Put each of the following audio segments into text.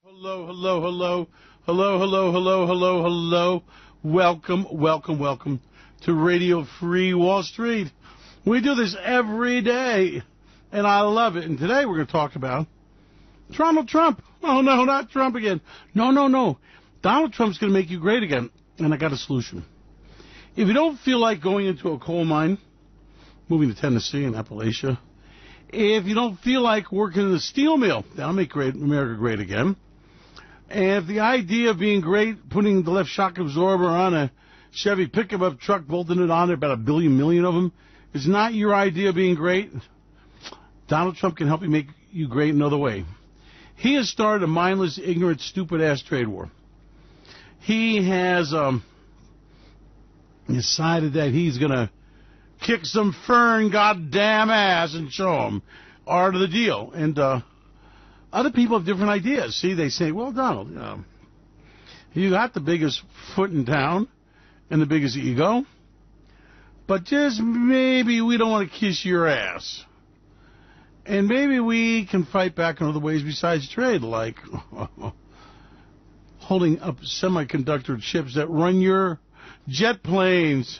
Hello, hello, hello, hello, hello, hello, hello, hello. Welcome, welcome, welcome to Radio Free Wall Street. We do this every day, and I love it. And today we're going to talk about Donald Trump. Oh, no, not Trump again. No. Donald Trump's going to make you great again, and I got a solution. If you don't feel like going into a coal mine, moving to Tennessee and Appalachia, if you don't feel like working in a steel mill, that'll make America great again. And if the idea of being great, putting the left shock absorber on a Chevy pickup truck, bolting it on there, about 1 billion of them, is not your idea of being great, Donald Trump can help you make you great another way. He has started a mindless, ignorant, stupid-ass trade war. He has decided that he's going to kick some fern goddamn ass and show them art of the deal. And other people have different ideas. See, they say, well, Donald, you got the biggest foot in town and the biggest ego, but just maybe we don't want to kiss your ass. And maybe we can fight back in other ways besides trade, like holding up semiconductor chips that run your jet planes.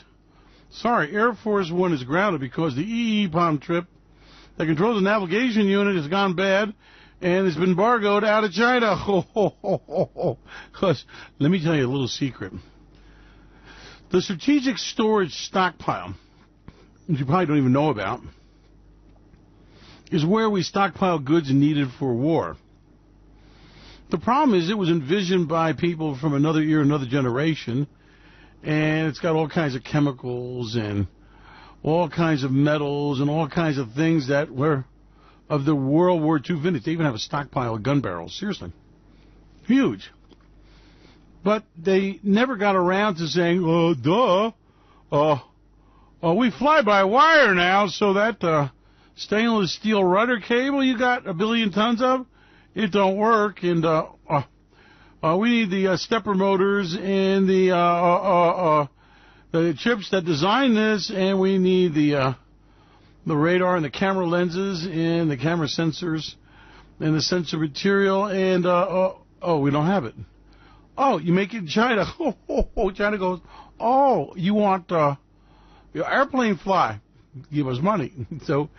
Sorry, Air Force One is grounded because the EEPOM trip that controls the navigation unit has gone bad and has been embargoed out of China. Because let me tell you a little secret. The strategic storage stockpile, which you probably don't even know about, is where we stockpile goods needed for war. The problem is it was envisioned by people from another year, another generation, and it's got all kinds of chemicals and all kinds of metals and all kinds of things that were of the World War II vintage. They even have a stockpile of gun barrels. Seriously. Huge. But they never got around to saying, we fly by wire now, so that stainless steel rudder cable you got 1 billion tons of, it don't work, and we need the stepper motors and the chips that design this, and we need the radar and the camera lenses and the camera sensors and the sensor material, and we don't have it. Oh, you make it in China. China goes, you want your airplane fly? Give us money. So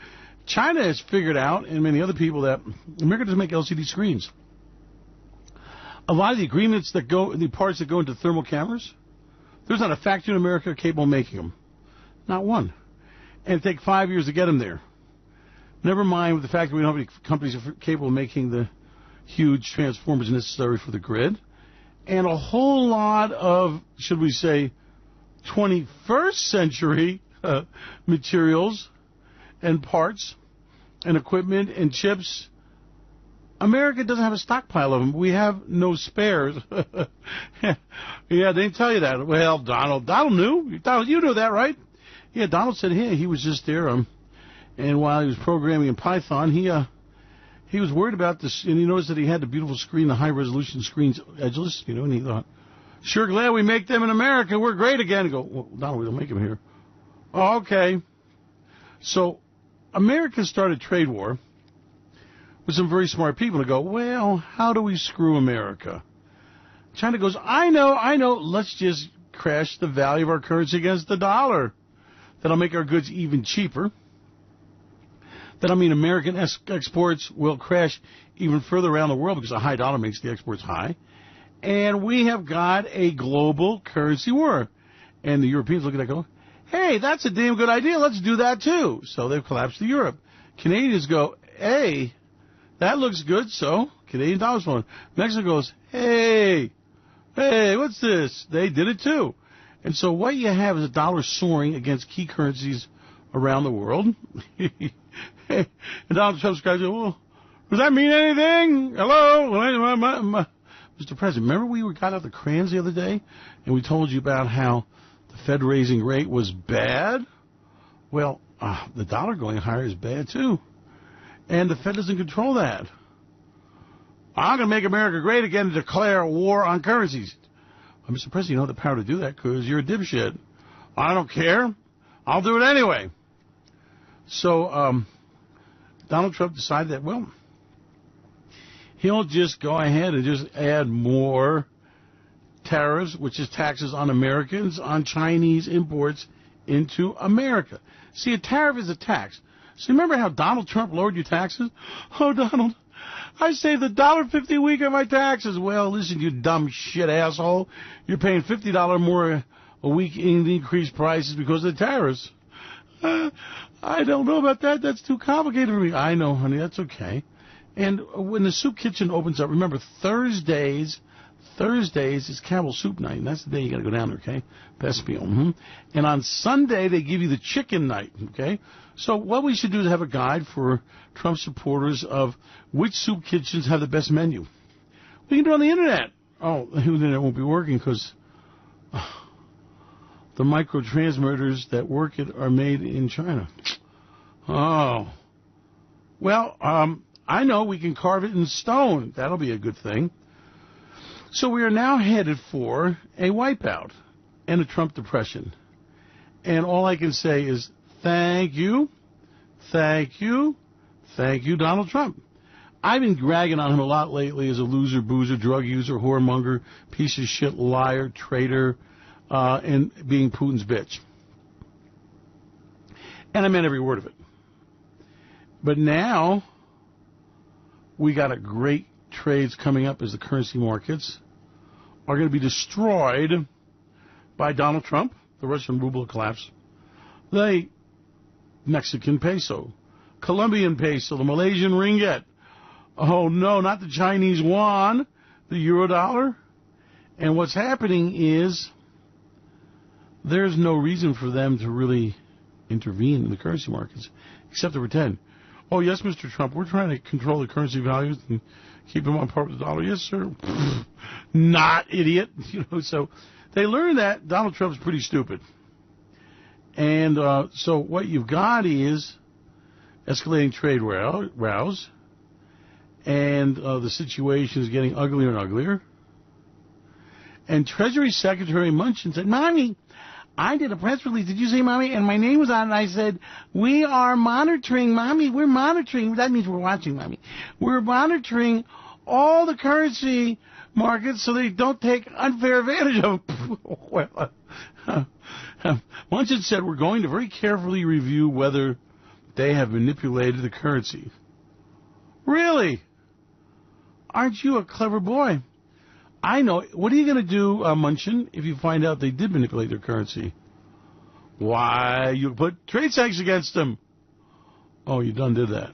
China has figured out, and many other people, that America doesn't make LCD screens. A lot of the agreements that go, the parts that go into thermal cameras, there's not a factory in America capable of making them. Not one. And it'd take 5 years to get them there. Never mind with the fact that we don't have any companies capable of making the huge transformers necessary for the grid. And a whole lot of, should we say, 21st century materials and parts and equipment and chips. America doesn't have a stockpile of them. We have no spares. Yeah, they didn't tell you that. Well, Donald knew. Donald, you knew that, right? Yeah, Donald said, hey, he was just there, and while he was programming in Python, he was worried about this, and he noticed that he had the beautiful screen, the high-resolution screens, edgeless, and he thought, sure glad we make them in America. We're great again. And go, well, Donald, we don't make them here. Oh, okay. So America started a trade war with some very smart people to go, well, how do we screw America? China goes, I know, let's just crash the value of our currency against the dollar. That'll make our goods even cheaper. That'll mean American exports will crash even further around the world because a high dollar makes the exports high. And we have got a global currency war. And the Europeans look at that and go, hey, that's a damn good idea. Let's do that too. So they've collapsed to Europe. Canadians go, hey, that looks good, so Canadian dollars flowing. Mexico goes, hey, what's this? They did it too. And so what you have is a dollar soaring against key currencies around the world. And Donald Trump's guys go, well, does that mean anything? Hello? Mr. President, remember we got out the crayons the other day and we told you about how the Fed raising rate was bad? Well, the dollar going higher is bad too. And the Fed doesn't control that. I'm going to make America great again and declare war on currencies. Mr. President, you don't have the power to do that because you're a dipshit. I don't care. I'll do it anyway. So Donald Trump decided that, well, he'll just go ahead and just add more tariffs, which is taxes on Americans, on Chinese imports into America. See, a tariff is a tax. So remember how Donald Trump lowered your taxes? Oh, Donald, I saved $1.50 a week on my taxes. Well, listen, you dumb shit asshole. You're paying $50 more a week in the increased prices because of the tariffs. I don't know about that. That's too complicated for me. I know, honey. That's okay. And when the soup kitchen opens up, remember, Thursdays is Campbell Soup Night, and that's the day you got to go down there, okay? Best meal. Mm-hmm. And on Sunday, they give you the chicken night, okay? So what we should do is have a guide for Trump supporters of which soup kitchens have the best menu. We can do it on the Internet. Oh, the Internet won't be working because the microtransmitters that work it are made in China. Oh. Well, I know we can carve it in stone. That'll be a good thing. So we are now headed for a wipeout and a Trump depression. And all I can say is thank you, Donald Trump. I've been bragging on him a lot lately as a loser, boozer, drug user, whoremonger, piece of shit, liar, traitor, and being Putin's bitch. And I meant every word of it. But now we got a great trades coming up as the currency markets are going to be destroyed by Donald Trump, the Russian ruble collapse, the Mexican peso, Colombian peso, the Malaysian ringgit. Oh, no, not the Chinese yuan, the euro dollar. And what's happening is there's no reason for them to really intervene in the currency markets except to pretend, oh, yes, Mr. Trump, we're trying to control the currency values and keep them on par with the dollar. Yes, sir. Not idiot. So they learned that Donald Trump's pretty stupid. And so what you've got is escalating trade rows, and the situation is getting uglier and uglier. And Treasury Secretary Mnuchin said, Mommy, I did a press release. Did you say, Mommy? And my name was on it, and I said, we are monitoring, Mommy. We're monitoring. That means we're watching, Mommy. We're monitoring all the currency markets so they don't take unfair advantage of them. Well, Mnuchin said, we're going to very carefully review whether they have manipulated the currency. Really? Aren't you a clever boy? I know. What are you going to do, Mnuchin, if you find out they did manipulate their currency? Why, you put trade sanctions against them. Oh, you done did that.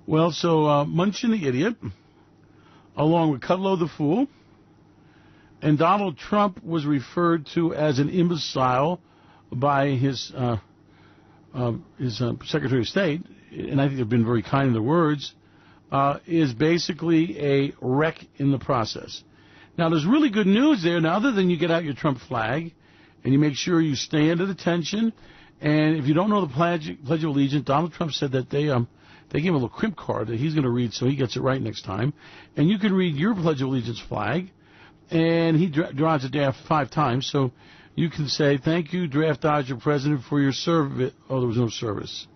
Well, so Mnuchin the idiot, along with Kudlow the fool, and Donald Trump was referred to as an imbecile by his Secretary of State, and I think they've been very kind in their words, is basically a wreck in the process. Now, there's really good news there. Now, other than you get out your Trump flag and you make sure you stand at attention, and if you don't know the Pledge of Allegiance, Donald Trump said that they gave him a little crimp card that he's going to read so he gets it right next time. And you can read your Pledge of Allegiance flag, and he draws it down 5 times. So you can say, thank you, Draft Dodger President, for your service. Oh, there was no service.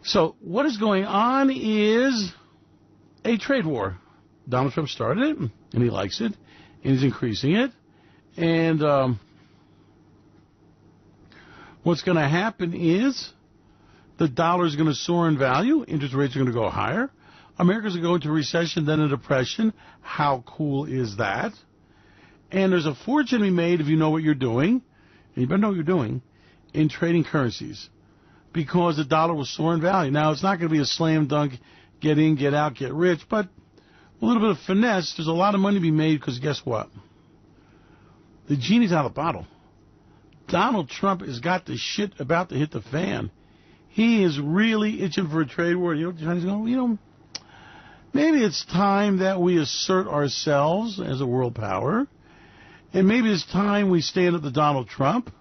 So what is going on is a trade war. Donald Trump started it, and he likes it, and he's increasing it. And what's going to happen is the dollar is going to soar in value. Interest rates are going to go higher. America's going to go into recession, then a depression. How cool is that? And there's a fortune to be made if you know what you're doing, and you better know what you're doing, in trading currencies, because the dollar will soar in value. Now, it's not going to be a slam dunk, get in, get out, get rich, but a little bit of finesse. There's a lot of money to be made because guess what? The genie's out of the bottle. Donald Trump has got the shit about to hit the fan. He is really itching for a trade war. You know, the Chinese go, maybe it's time that we assert ourselves as a world power, and maybe it's time we stand up to Donald Trump,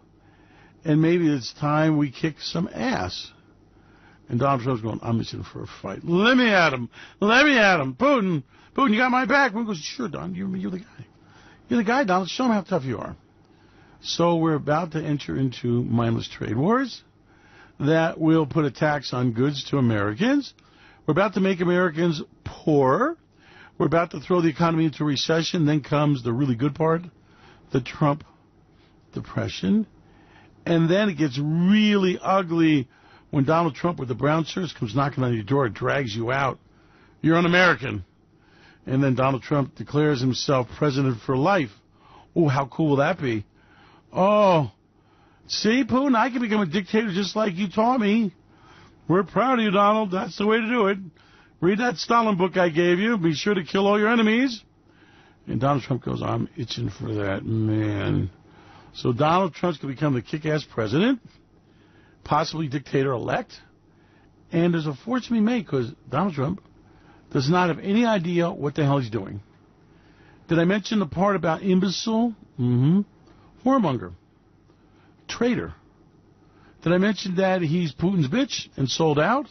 and maybe it's time we kick some ass. And Donald Trump's going, I'm itching for a fight. Let me at him. Putin, you got my back. Putin goes, sure, Don, you're the guy. You're the guy, Donald. Show him how tough you are. So we're about to enter into mindless trade wars that will put a tax on goods to Americans. We're about to make Americans poor. We're about to throw the economy into recession. Then comes the really good part, the Trump depression. And then it gets really ugly when Donald Trump with the brown shirts comes knocking on your door, drags you out. You're un-American. And then Donald Trump declares himself president for life. Oh, how cool will that be? Oh, see, Putin, I can become a dictator just like you taught me. We're proud of you, Donald. That's the way to do it. Read that Stalin book I gave you. Be sure to kill all your enemies. And Donald Trump goes, I'm itching for that, man. So Donald Trump's going to become the kick-ass president, possibly dictator-elect. And there's a fortune to be made because Donald Trump does not have any idea what the hell he's doing. Did I mention the part about imbecile? Whoremonger. Traitor. Did I mention that he's Putin's bitch and sold out?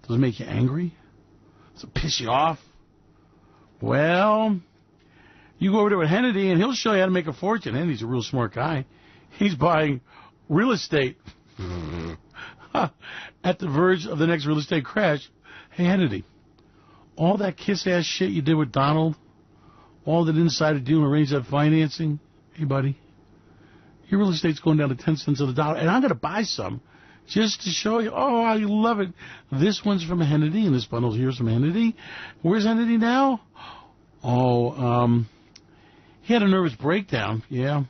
Does it make you angry? Does it piss you off? Well, you go over to Hannity and he'll show you how to make a fortune. And he's a real smart guy. He's buying real estate at the verge of the next real estate crash. Hey, Hannity, all that kiss-ass shit you did with Donald, all that insider deal, arrange that financing, hey, buddy, your real estate's going down to 10 cents on the dollar, and I'm going to buy some just to show you. Oh, I love it. This one's from Hannity, and this bundle here's from Hannity. Where's Hannity now? Oh, he had a nervous breakdown, yeah,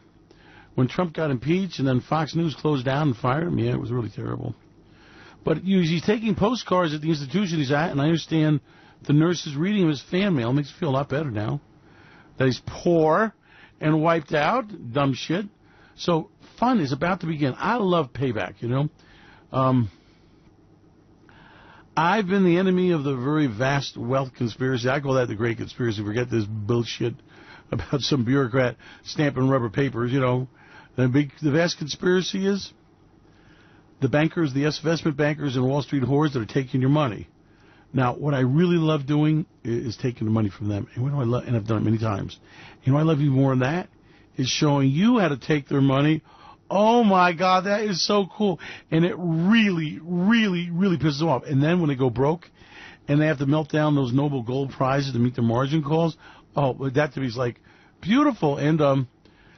when Trump got impeached, and then Fox News closed down and fired him. Yeah, it was really terrible. But he's taking postcards at the institution he's at, and I understand the nurse is reading him his fan mail. It makes me feel a lot better now that he's poor and wiped out. Dumb shit. So fun is about to begin. I love payback, you know. I've been the enemy of the very vast wealth conspiracy. I call that the great conspiracy. Forget this bullshit about some bureaucrat stamping rubber papers, you know. The vast conspiracy is the bankers, the investment bankers and Wall Street whores that are taking your money. Now, what I really love doing is taking the money from them. And what do I love? And I've done it many times. You know what I love even more than that? Is showing you how to take their money. Oh, my God, that is so cool. And it really, really, really pisses them off. And then when they go broke and they have to melt down those Nobel Gold Prizes to meet their margin calls, oh, that to me is like beautiful. And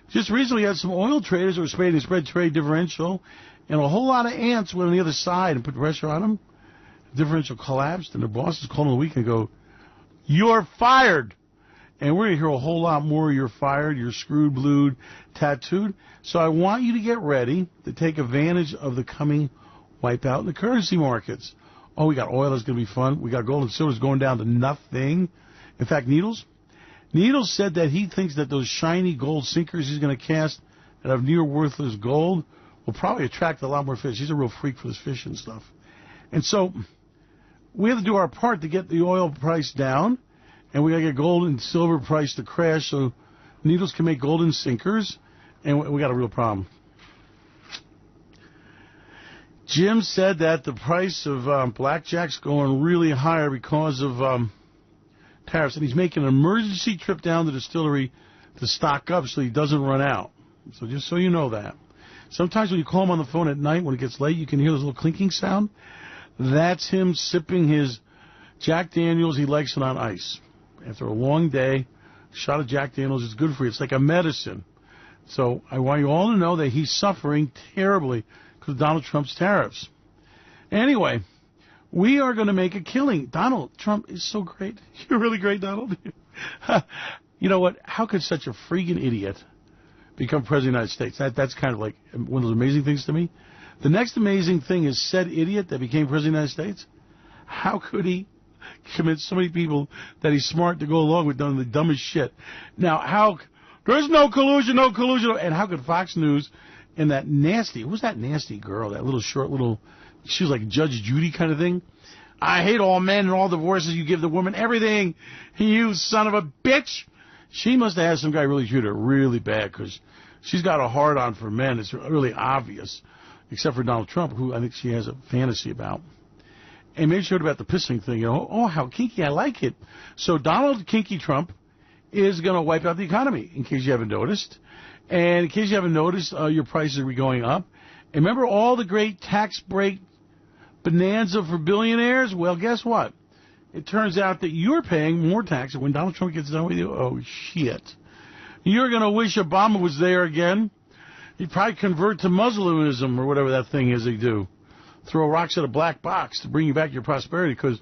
just recently had some oil traders who were spreading spread trade differential, and a whole lot of ants went on the other side and put pressure on them. Differential collapsed, and their bosses called them the week and go, "You're fired." And we're going to hear a whole lot more. You're fired, you're screwed, blued, tattooed. So I want you to get ready to take advantage of the coming wipeout in the currency markets. Oh, we got oil that's going to be fun. We got gold and silver is going down to nothing. In fact, Needles said that he thinks that those shiny gold sinkers he's going to cast that have near worthless gold will probably attract a lot more fish. He's a real freak for this fish and stuff. And so we have to do our part to get the oil price down, and we got to get gold and silver price to crash so Needles can make golden sinkers, and we got a real problem. Jim said that the price of blackjack's going really higher because of tariffs, and he's making an emergency trip down to the distillery to stock up so he doesn't run out. So just so you know that. Sometimes when you call him on the phone at night when it gets late, you can hear this little clinking sound. That's him sipping his Jack Daniels. He likes it on ice. After a long day, a shot of Jack Daniels is good for you. It's like a medicine. So I want you all to know that he's suffering terribly because of Donald Trump's tariffs. Anyway, we are going to make a killing. Donald Trump is so great. You're really great, Donald. You know what? How could such a freaking idiot become president of the United States? That's kind of like one of those amazing things to me. The next amazing thing is said idiot that became president of the United States. How could he convince so many people that he's smart to go along with the dumbest shit? Now, there's no collusion, and how could Fox News and that nasty, who's that nasty girl, that little short little, she was like Judge Judy kind of thing. I hate all men and all divorces you give the woman, everything, you son of a bitch. She must have had some guy really treat her really bad because she's got a hard-on for men. It's really obvious. Except for Donald Trump, who I think she has a fantasy about. And maybe she heard about the pissing thing. You know, oh, how kinky, I like it. So Donald Kinky Trump is going to wipe out the economy, in case you haven't noticed. And in case you haven't noticed, your prices are going up. And remember all the great tax break bonanza for billionaires? Well, guess what? it turns out that you're paying more tax. When Donald Trump gets done with you, oh, shit. You're going to wish Obama was there again. He'd probably convert to Muslimism or whatever that thing is they do. Throw rocks at a black box to bring you back your prosperity because,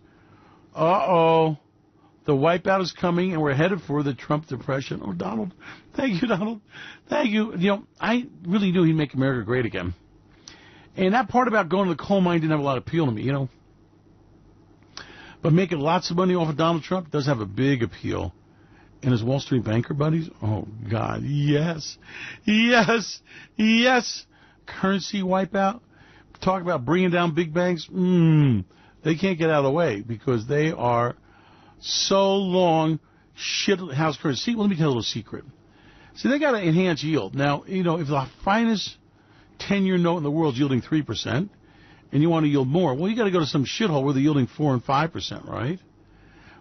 the wipeout is coming and we're headed for the Trump depression. Oh, Donald. Thank you, Donald. Thank you. You know, I really knew he'd make America great again. And that part about going to the coal mine didn't have a lot of appeal to me, you know. But making lots of money off of Donald Trump does have a big appeal. And his Wall Street banker buddies, oh, God, yes, yes, yes. Currency wipeout. Talk about bringing down big banks. They can't get out of the way because they are so long shit house currency. See, let me tell you a little secret. See, they got to enhance yield. Now, you know, if the finest 10-year note in the world is yielding 3%, and you want to yield more, well, you got to go to some shithole where they're yielding 4 and 5%, right?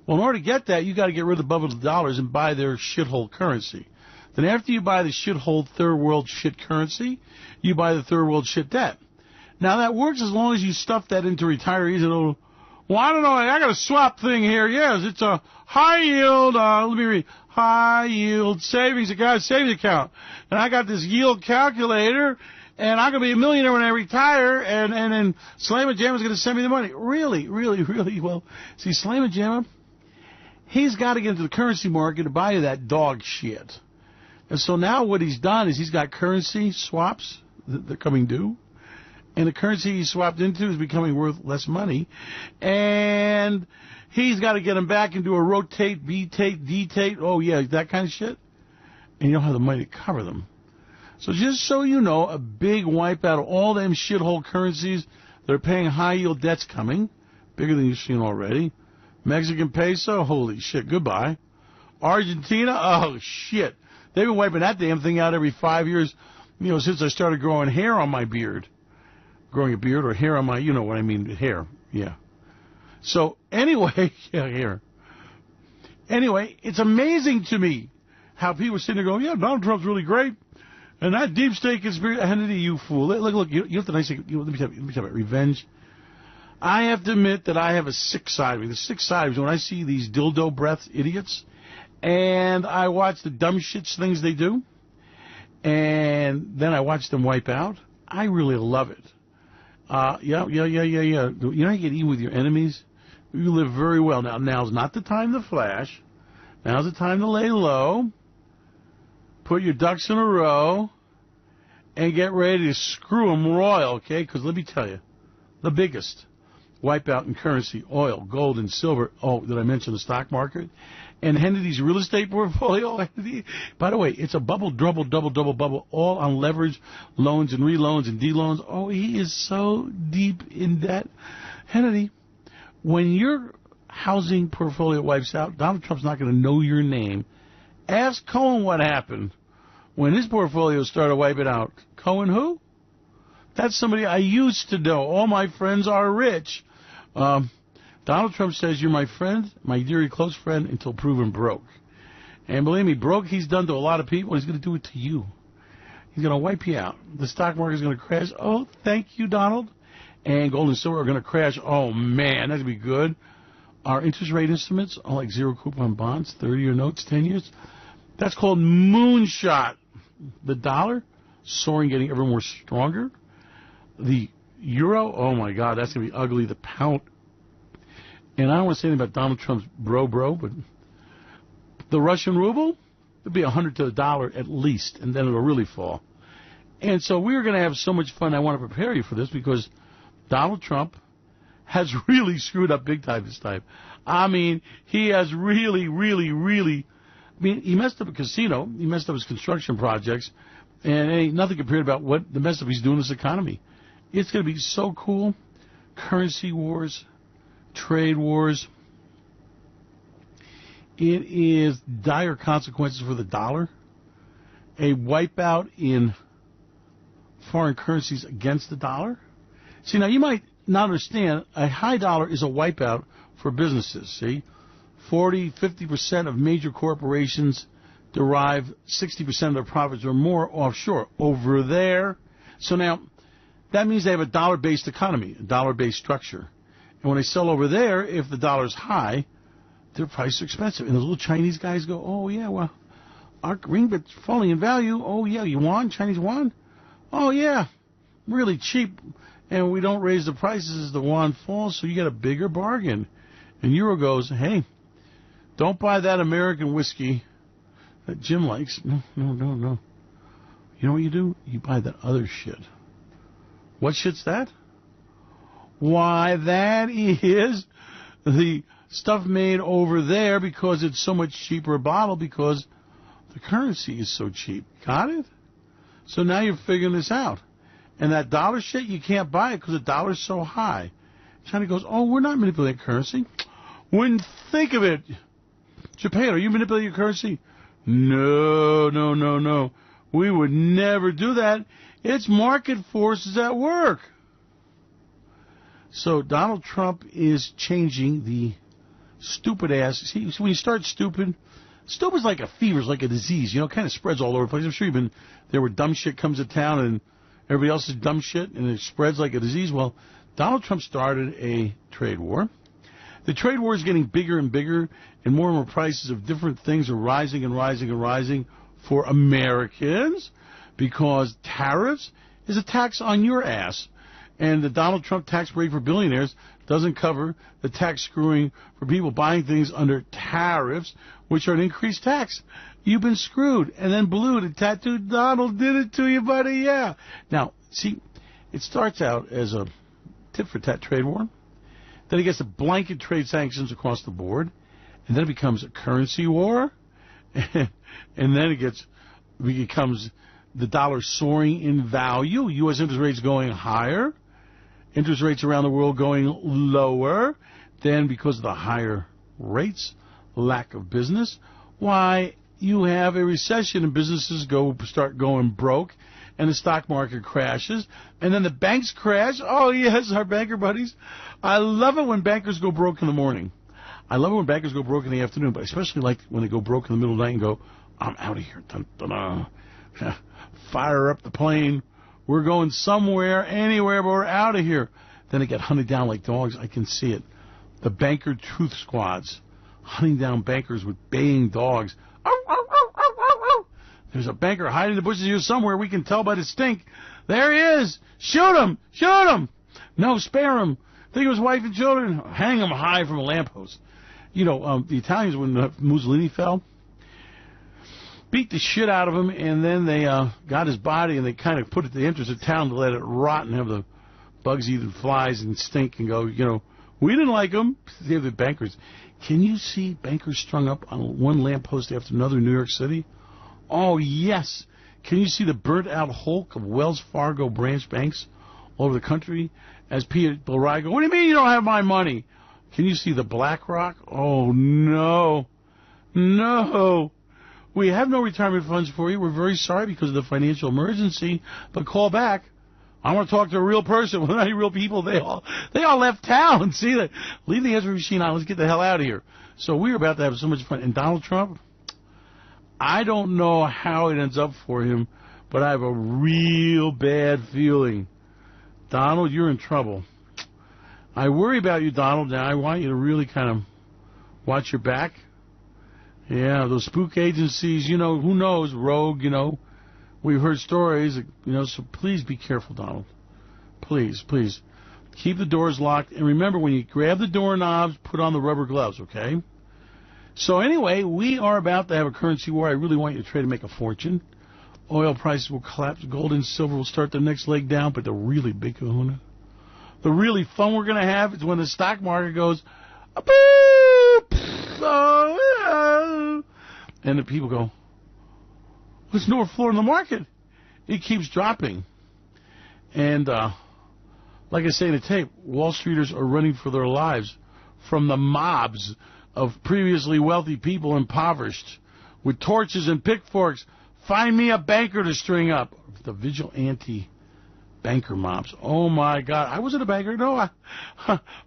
Well, in order to get that, you got to get rid of the bubble dollars and buy their shithole currency. Then after you buy the shithole third world shit currency, you buy the third world shit debt. Now, that works as long as you stuff that into retirees and well, I don't know, I got a swap thing here. Yes, it's a high yield, let me read, high yield savings account. And I got this yield calculator, and I'm going to be a millionaire when I retire, and then Slamma Jamma's going to send me the money. Really, really, really? Well, see, Slamma Jamma, he's got to get into the currency market to buy you that dog shit. And so now what he's done is he's got currency swaps that are coming due. And the currency he swapped into is becoming worth less money. And he's got to get them back into a rotate, B-tate, D-tate. Oh, yeah, that kind of shit. And you don't have the money to cover them. So just so you know, a big wipeout of all them shithole currencies that are paying high yield debt's coming. Bigger than you've seen already. Mexican peso, holy shit, goodbye. Argentina, oh, shit. They've been wiping that damn thing out every 5 years, you know, since I started growing hair on my beard. Growing a beard or hair on my, you know what I mean, hair, yeah. So, anyway, yeah, hair. Anyway, it's amazing to me how people are sitting there going, yeah, Donald Trump's really great. And that deep state conspiracy, Hannity, you fool. Look, you have to, let me tell you about revenge. I have to admit that I have a sick side of me. The sick side is when I see these dildo breath idiots, and I watch the dumb shits things they do, and then I watch them wipe out. I really love it. Yeah. You know how you get even with your enemies? You live very well. Now's not the time to flash. Now's the time to lay low, put your ducks in a row, and get ready to screw them royal, okay? Because let me tell you, the biggest wipeout in currency, oil, gold, and silver. Oh, did I mention the stock market? And Hannity's real estate portfolio. By the way, it's a double bubble, all on leverage loans and reloans and D-loans. Oh, he is so deep in debt. Hannity, when your housing portfolio wipes out, Donald Trump's not going to know your name. Ask Cohen what happened when his portfolio started wiping out. Cohen who? That's somebody I used to know. All my friends are rich. Donald Trump says, you're my friend, my dear close friend, until proven broke. And believe me, broke he's done to a lot of people, and he's going to do it to you. He's going to wipe you out. The stock market is going to crash. Oh, thank you, Donald. And gold and silver are going to crash. Oh, man, that's going to be good. Our interest rate instruments are like zero coupon bonds, 30-year notes, 10 years. That's called moonshot. The dollar, soaring, getting ever more stronger. The euro, oh, my God, that's going to be ugly. The pound. And I don't want to say anything about Donald Trump's bro, but the Russian ruble, it'll be 100 to the dollar at least, and then it'll really fall. And so we're going to have so much fun. I want to prepare you for this because Donald Trump has really screwed up big time this time. I mean, he has really, I mean, he messed up a casino. He messed up his construction projects. And ain't nothing compared about what the mess up he's doing in this economy. It's going to be so cool. Currency wars. Trade wars. It is dire consequences for the dollar. A wipeout in foreign currencies against the dollar. See, now you might not understand, a high dollar is a wipeout for businesses, see? 40, 50% of major corporations derive 60% of their profits or more offshore. Over there. So now, that means they have a dollar-based economy, a dollar-based structure. And when they sell over there, if the dollar's high, their prices are expensive. And the little Chinese guys go, oh, yeah, well, our ringgit's falling in value. Oh, yeah, yuan, Chinese yuan? Oh, yeah, really cheap. And we don't raise the prices as the yuan falls, so you get a bigger bargain. And Euro goes, hey, don't buy that American whiskey that Jim likes. No. You know what you do? You buy that other shit. What shit's that? Why, that is the stuff made over there because it's so much cheaper a bottle because the currency is so cheap. Got it? So now you're figuring this out. And that dollar shit, you can't buy it because the dollar's so high. China goes, oh, we're not manipulating currency. Wouldn't think of it. Japan, are you manipulating your currency? No. We would never do that. It's market forces at work. So Donald Trump is changing the stupid ass. See, when you start stupid's like a fever, it's like a disease, it kind of spreads all over the place. I'm sure you've been there where dumb shit comes to town and everybody else is dumb shit and it spreads like a disease. Well, Donald Trump started a trade war. The trade war is getting bigger and bigger, and more prices of different things are rising and rising for Americans because tariffs is a tax on your ass. And the Donald Trump tax break for billionaires doesn't cover the tax screwing for people buying things under tariffs, which are an increased tax. You've been screwed. And then Blue, the tattooed Donald, did it to you, buddy, yeah. Now, see, it starts out as a tit-for-tat trade war. Then it gets a blanket trade sanctions across the board. And then it becomes a currency war. And then it becomes the dollar soaring in value. U.S. interest rates going higher. Interest rates around the world going lower. Then because of the higher rates, lack of business, why you have a recession and businesses start going broke and the stock market crashes and then the banks crash. Oh, yes, our banker buddies. I love it when bankers go broke in the morning. I love it when bankers go broke in the afternoon, but especially like when they go broke in the middle of the night and go, I'm out of here. Dun, dun, dun. Fire up the plane. We're going somewhere, anywhere, but we're out of here. Then they get hunted down like dogs. I can see it. The banker truth squads hunting down bankers with baying dogs. There's a banker hiding in the bushes here somewhere. We can tell by the stink. There he is. Shoot him. Shoot him. No, spare him. Think of his wife and children. Hang him high from a lamppost. The Italians, when Mussolini fell, beat the shit out of him, and then they got his body, and they kind of put it at the entrance of town to let it rot and have the bugs eat and flies and stink and go, we didn't like him. They have the bankers. Can you see bankers strung up on one lamppost after another in New York City? Oh, yes. Can you see the burnt-out hulk of Wells Fargo branch banks all over the country? As people go, what do you mean you don't have my money? Can you see the BlackRock? Oh, no. No. We have no retirement funds for you. We're very sorry because of the financial emergency, but call back. I want to talk to a real person. Well, not real people. They all left town. See that? Leave the answering machine on. Let's get the hell out of here. So we're about to have so much fun. And Donald Trump, I don't know how it ends up for him, but I have a real bad feeling. Donald, you're in trouble. I worry about you, Donald. Now, I want you to really kind of watch your back. Yeah, those spook agencies, who knows, rogue, We've heard stories, so please be careful, Donald. Please. Keep the doors locked. And remember, when you grab the doorknobs, put on the rubber gloves, okay? So anyway, we are about to have a currency war. I really want you to try to make a fortune. Oil prices will collapse. Gold and silver will start their next leg down. But the really big kahuna, the really fun we're going to have is when the stock market goes, and the people go, there's no floor in the market. It keeps dropping. And like I say in the tape, Wall Streeters are running for their lives from the mobs of previously wealthy people impoverished with torches and pitchforks. Find me a banker to string up. The vigilante banker mobs. Oh, my God. I wasn't a banker. No,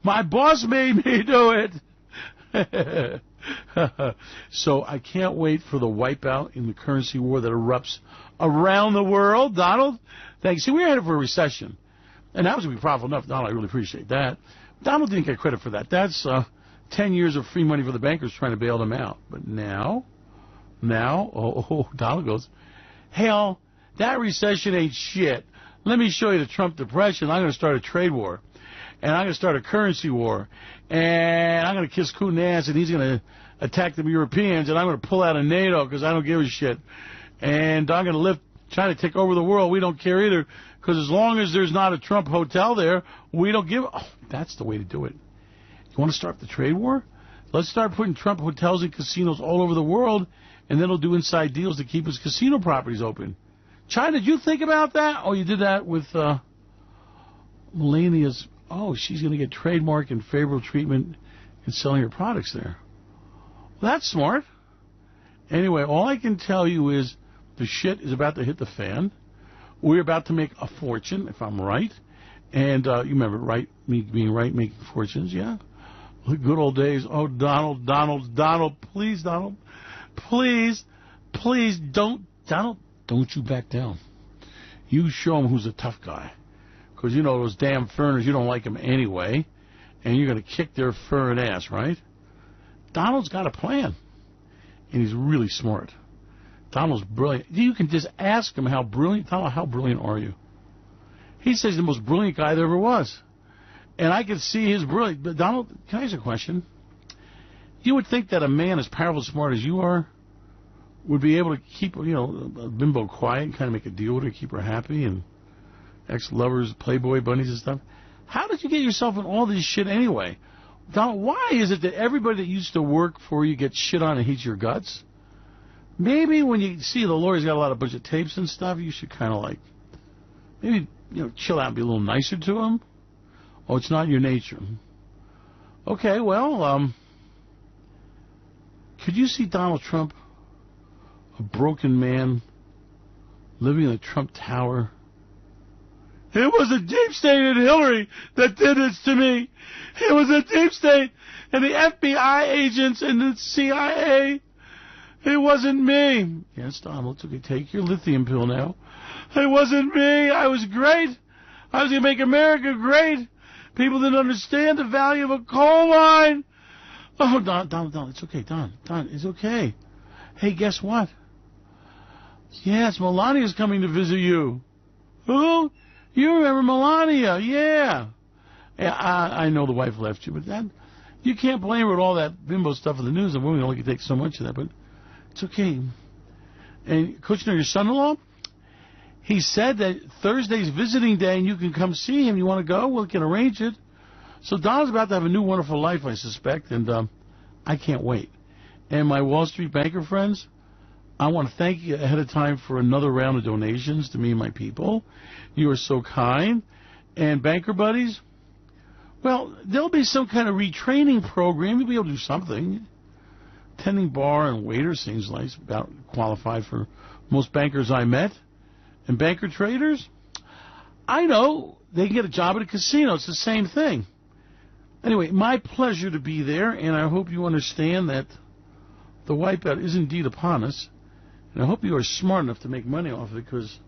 my boss made me do it. So I can't wait for the wipeout in the currency war that erupts around the world. Donald, thanks. See, we're headed for a recession. And that was going to be profitable enough. Donald, I really appreciate that. Donald didn't get credit for that. That's 10 years of free money for the bankers trying to bail them out. But now, Donald goes, hell, that recession ain't shit. Let me show you the Trump depression. I'm going to start a trade war. And I'm going to start a currency war. And I'm going to kiss Putin's ass, and he's going to attack the Europeans, and I'm going to pull out of NATO because I don't give a shit. And I'm going to try to take over the world. We don't care either, because as long as there's not a Trump hotel there, we don't give. Oh, that's the way to do it. You want to start the trade war? Let's start putting Trump hotels and casinos all over the world, and then he'll do inside deals to keep his casino properties open. China, did you think about that? Oh, you did that with Melania's. Oh, she's going to get trademark and favorable treatment in selling her products there. Well, that's smart. Anyway, all I can tell you is the shit is about to hit the fan. We're about to make a fortune, if I'm right. And you remember, right? Me being right, making fortunes, yeah? The good old days. Oh, Donald, please, Donald. Please, don't you back down. You show him who's a tough guy. Because, you know, those damn foreigners, you don't like them anyway. And you're going to kick their foreign ass, right? Donald's got a plan. And he's really smart. Donald's brilliant. You can just ask him how brilliant. Donald, how brilliant are you? He says he's the most brilliant guy there ever was. And I can see his brilliance. But Donald, can I ask you a question? You would think that a man as powerful and smart as you are would be able to keep, you know, a bimbo quiet and kind of make a deal with her, keep her happy, and ex-lovers, Playboy bunnies and stuff. How did you get yourself in all this shit anyway? Donald, why is it that everybody that used to work for you gets shit on and hates your guts? Maybe when you see the lawyer's got a bunch of tapes and stuff, you should kind of like, maybe, you know, chill out and be a little nicer to him. Oh, it's not your nature. Okay, well, could you see Donald Trump, a broken man, living in the Trump Tower? It was a deep state and Hillary that did this to me. It was a deep state and the FBI agents and the CIA. It wasn't me. Yes, Donald, it's okay. Take your lithium pill now. It wasn't me. I was great. I was going to make America great. People didn't understand the value of a coal mine. Oh, Don, it's okay. Don, it's okay. Hey, guess what? Yes, Melania's coming to visit you. Who? You remember Melania, yeah. I know the wife left you, but that you can't blame her with all that bimbo stuff in the news. And women only can take so much of that, but it's okay. And Kushner, your son-in-law, he said that Thursday's visiting day and you can come see him. You want to go? We can arrange it. So Donald's about to have a new wonderful life, I suspect, and I can't wait. And my Wall Street banker friends, I want to thank you ahead of time for another round of donations to me and my people. You are so kind. And banker buddies, well, there'll be some kind of retraining program. You'll be able to do something. Tending bar and waiter seems like about qualified for most bankers I met. And banker traders, I know they can get a job at a casino. It's the same thing. Anyway, my pleasure to be there, and I hope you understand that the wipeout is indeed upon us. And I hope you are smart enough to make money off of it, because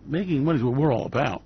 making money is what we're all about.